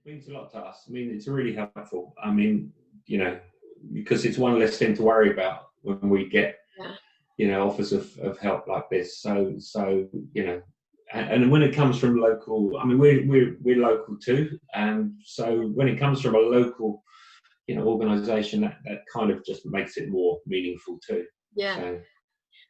means a lot to us. I mean, it's really helpful. I mean, you know, because it's one less thing to worry about when we get, you know, offers of help like this. So you know, and when it comes from local, I mean, we're local too, and so when it comes from a local, you know, organisation, that kind of just makes it more meaningful too. Yeah. So.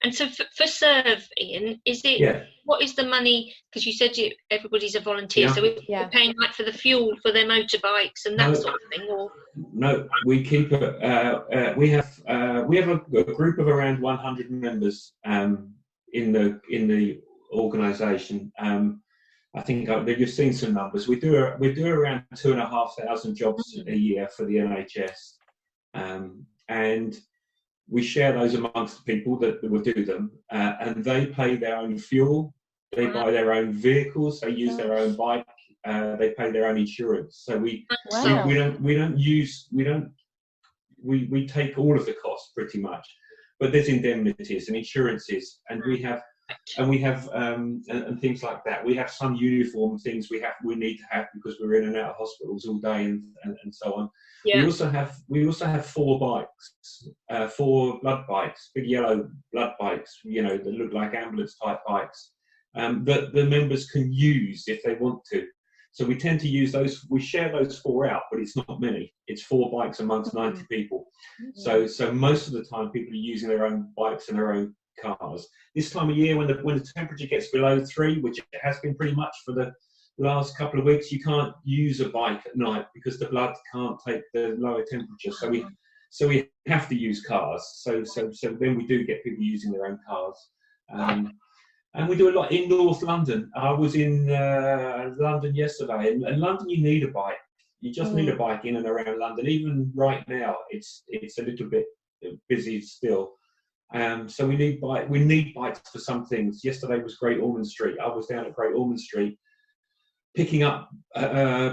And so for SERV, Ian, is it what is the money? Because you said everybody's a volunteer, so we're paying like for the fuel for their motorbikes and that sort of thing, or no? We keep it. We have a group of around 100 members in the organisation. I think you've seen some numbers. We do around 2,500 jobs a year for the NHS, and we share those amongst the people that will do them, and they pay their own fuel, they buy their own vehicles, they use their own bike, they pay their own insurance. So we take all of the costs pretty much, but there's indemnities and insurances, and we have things like that. We have some uniform things we need to have because we're in and out of hospitals all day and so on. Yeah. We also have 4 bikes, 4 blood bikes, big yellow blood bikes, you know, that look like ambulance type bikes, that the members can use if they want to. So we tend to use those. We share those 4 out, but it's not many. It's 4 bikes amongst 90 people. So most of the time, people are using their own bikes and their own cars. This time of year, when the temperature gets below 3, which it has been pretty much for the last couple of weeks, you can't use a bike at night because the blood can't take the lower temperature. So we have to use cars. So then we do get people using their own cars. And we do a lot in North London. I was in London yesterday. In London, you need a bike. You just need a bike in and around London. Even right now, it's a little bit busy still. So we need bikes for some things. Yesterday was Great Ormond Street. I was down at Great Ormond Street picking up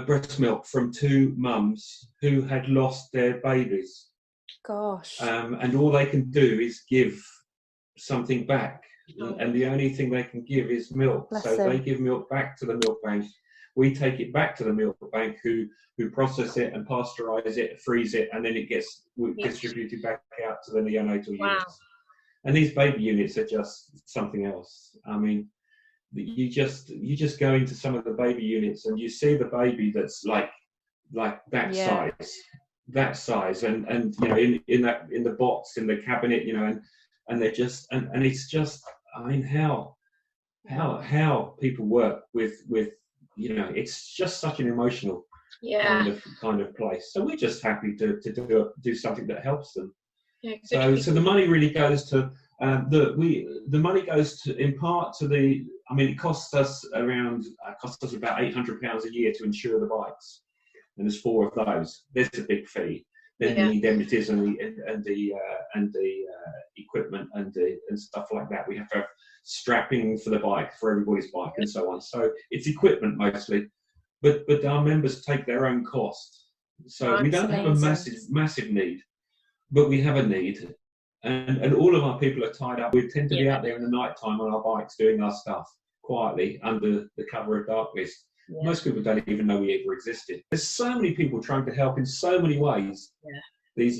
breast milk from 2 mums who had lost their babies. Gosh. And all they can do is give something back. And the only thing they can give is milk. Bless so them. They give milk back to the milk bank. We take it back to the milk bank who process it and pasteurize it, freeze it, and then it gets distributed back out to the neonatal units. And these baby units are just something else. I mean, you just go into some of the baby units and you see the baby that's like that size, and you know, in the box in the cabinet, you know, and they're just and it's just, I mean, how people work with you know, it's just such an emotional kind of place. So we're just happy to do something that helps them. So the money really goes to the money goes to, in part, to the. I mean, it costs us about £800 a year to insure the bikes, and there's 4 of those. There's a big fee. Then the indemnities and the equipment and stuff like that. We have to have strapping for the bike, for everybody's bike, and so on. So it's equipment mostly, but our members take their own cost. So we don't have a massive need, but we have a need, and all of our people are tied up. We tend to be out there in the night time on our bikes doing our stuff quietly under the cover of darkness. Most people don't even know we ever existed. There's so many people trying to help in so many ways.